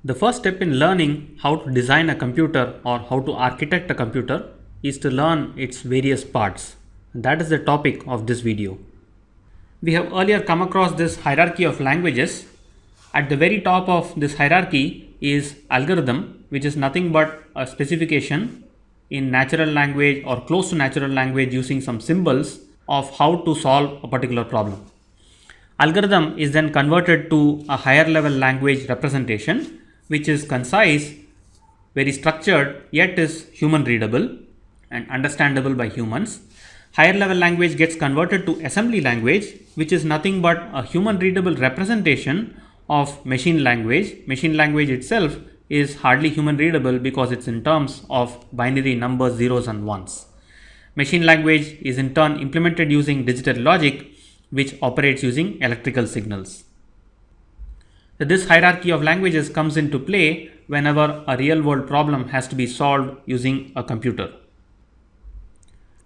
The first step in learning how to design a computer or how to architect a computer is to learn its various parts. That is the topic of this video. We have earlier come across this hierarchy of languages. At the very top of this hierarchy is algorithm, which is nothing but a specification in natural language or close to natural language using some symbols of how to solve a particular problem. Algorithm is then converted to a higher level language representation, which is concise, very structured, yet is human readable and understandable by humans. Higher level language gets converted to assembly language, which is nothing but a human readable representation of machine language. Machine language itself is hardly human readable because it's in terms of binary numbers, zeros and ones. Machine language is in turn implemented using digital logic, which operates using electrical signals. So this hierarchy of languages comes into play whenever a real world problem has to be solved using a computer.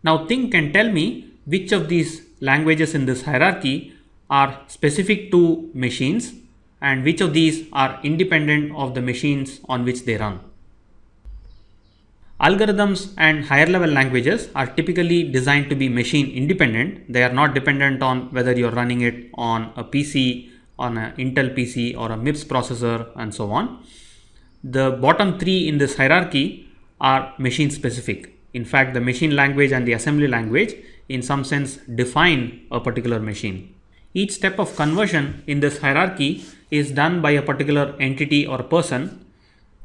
Now think and tell me which of these languages in this hierarchy are specific to machines and which of these are independent of the machines on which they run. Algorithms and higher level languages are typically designed to be machine independent. They are not dependent on whether you're running it on a PC, on an Intel PC or a MIPS processor and so on. The bottom three in this hierarchy are machine specific. In fact, the machine language and the assembly language in some sense define a particular machine. Each step of conversion in this hierarchy is done by a particular entity or person.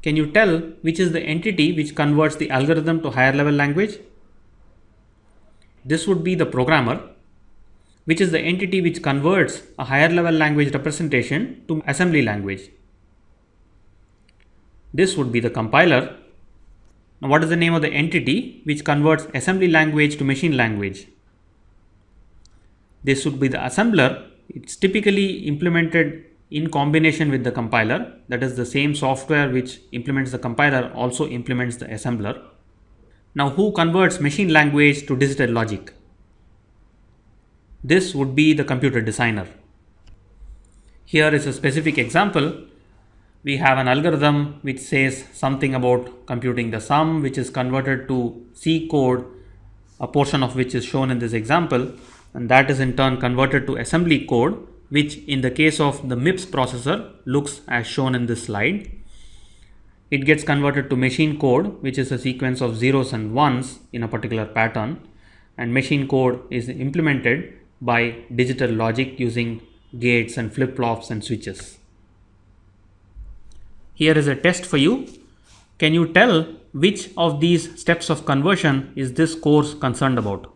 Can you tell which is the entity which converts the algorithm to higher level language? This would be the programmer. Which is the entity which converts a higher level language representation to assembly language? This would be the compiler. Now, what is the name of the entity which converts assembly language to machine language? This would be the assembler. It's typically implemented in combination with the compiler. That is, the same software which implements the compiler also implements the assembler. Now, who converts machine language to digital logic? This would be the computer designer. Here is a specific example. We have an algorithm which says something about computing the sum, which is converted to C code, a portion of which is shown in this example, and that is in turn converted to assembly code, which in the case of the MIPS processor looks as shown in this slide. It gets converted to machine code, which is a sequence of zeros and ones in a particular pattern, and machine code is implemented by digital logic using gates and flip-flops and switches. Here is a test for you. Can you tell which of these steps of conversion is this course concerned about?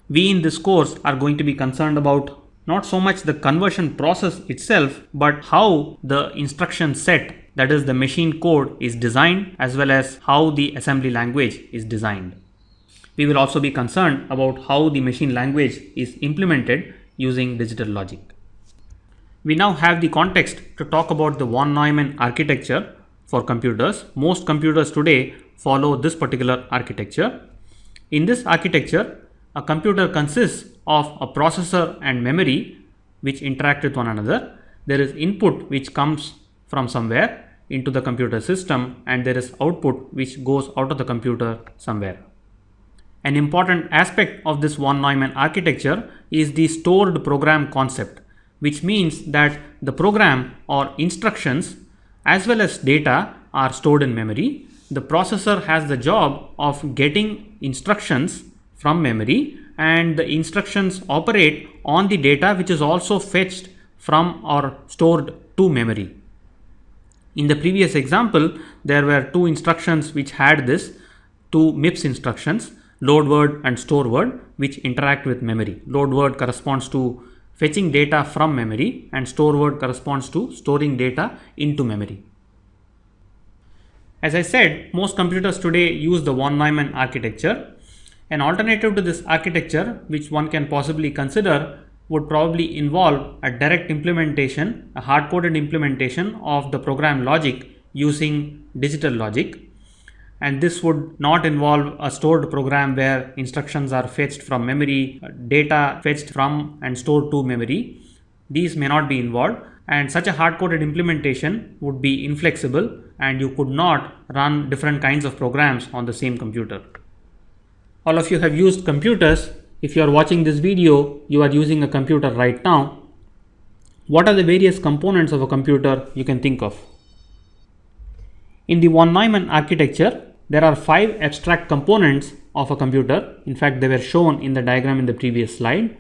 We in this course are going to be concerned about not so much the conversion process itself, but how the instruction set, that is the machine code, is designed, as well as how the assembly language is designed. We will also be concerned about how the machine language is implemented using digital logic. We now have the context to talk about the von Neumann architecture for computers. Most computers today follow this particular architecture. In this architecture, a computer consists of a processor and memory which interact with one another. There is input which comes from somewhere into the computer system, and there is output which goes out of the computer somewhere. An important aspect of this von Neumann architecture is the stored program concept, which means that the program or instructions as well as data are stored in memory. The processor has the job of getting instructions from memory, and the instructions operate on the data which is also fetched from or stored to memory. In the previous example, there were two instructions which had this, two MIPS instructions, load word and store word, which interact with memory. Load word corresponds to fetching data from memory, and store word corresponds to storing data into memory. As I said, most computers today use the von Neumann architecture. An alternative to this architecture, which one can possibly consider, would probably involve a direct implementation, a hard-coded implementation of the program logic using digital logic. And this would not involve a stored program where instructions are fetched from memory, data fetched from and stored to memory. These may not be involved. and such a hard-coded implementation would be inflexible and you could not run different kinds of programs on the same computer. All of you have used computers. If you are watching this video, you are using a computer right now. What are the various components of a computer you can think of? In the von Neumann architecture, there are 5 abstract components of a computer. In fact, they were shown in the diagram in the previous slide.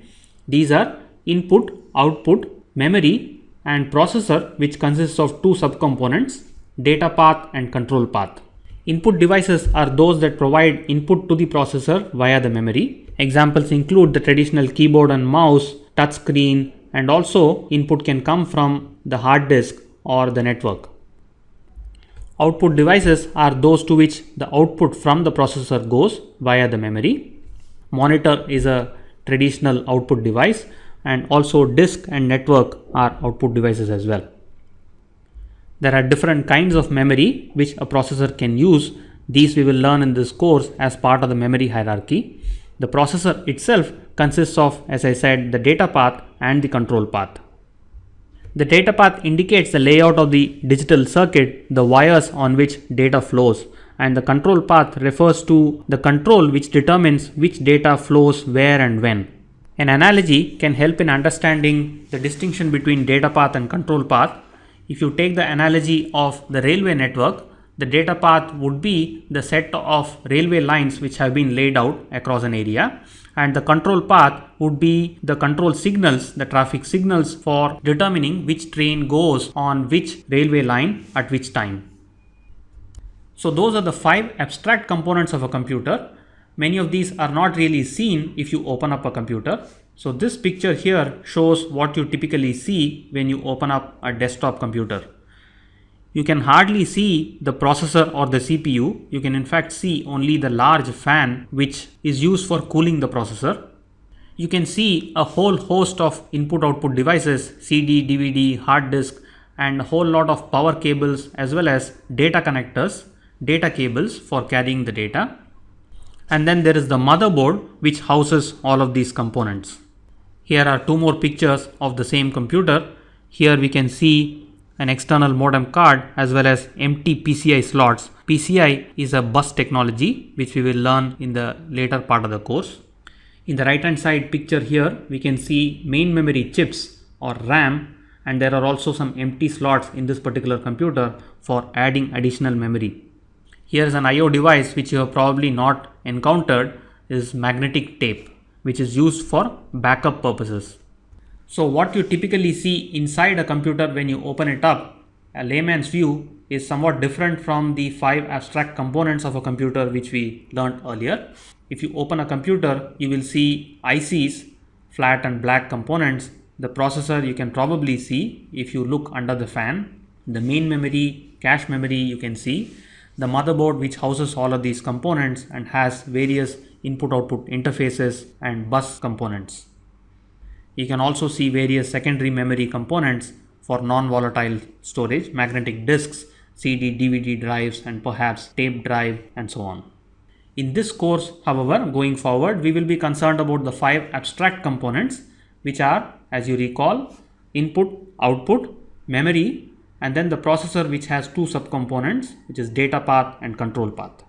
These are input, output, memory, and processor, which consists of 2 subcomponents, data path and control path. Input devices are those that provide input to the processor via the memory. Examples include the traditional keyboard and mouse, touch screen, and also input can come from the hard disk or the network. Output devices are those to which the output from the processor goes via the memory. Monitor is a traditional output device, and also disk and network are output devices as well. There are different kinds of memory which a processor can use. These we will learn in this course as part of the memory hierarchy. The processor itself consists of, as I said, the data path and the control path. The data path indicates the layout of the digital circuit, the wires on which data flows, and the control path refers to the control which determines which data flows where and when. An analogy can help in understanding the distinction between data path and control path. If you take the analogy of the railway network, the data path would be the set of railway lines which have been laid out across an area, and the control path would be the control signals, the traffic signals for determining which train goes on which railway line at which time. So those are the 5 abstract components of a computer. Many of these are not really seen if you open up a computer. So this picture here shows what you typically see when you open up a desktop computer. You can hardly see the processor or the CPU. You can in fact see only the large fan which is used for cooling the processor. You can see a whole host of input-output devices, CD, DVD, hard disk, and a whole lot of power cables as well as data connectors, data cables for carrying the data. And then there is the motherboard which houses all of these components. Here are 2 more pictures of the same computer. Here we can see an external modem card as well as empty PCI slots. PCI is a bus technology which we will learn in the later part of the course. In the right hand side picture here, we can see main memory chips or RAM, and there are also some empty slots in this particular computer for adding additional memory. Here is an IO device which you have probably not encountered, is magnetic tape, which is used for backup purposes. So what you typically see inside a computer when you open it up, a layman's view, is somewhat different from the 5 abstract components of a computer which we learned earlier. If you open a computer, you will see ICs, flat and black components. The processor you can probably see if you look under the fan. The main memory, cache memory you can see. The motherboard which houses all of these components and has various input-output interfaces and bus components. You can also see various secondary memory components for non-volatile storage, magnetic disks, CD, DVD drives, and perhaps tape drive, and so on. In this course, however, going forward, we will be concerned about the 5 abstract components, which are, as you recall, input, output, memory, and then the processor which has 2 subcomponents, which is data path and control path.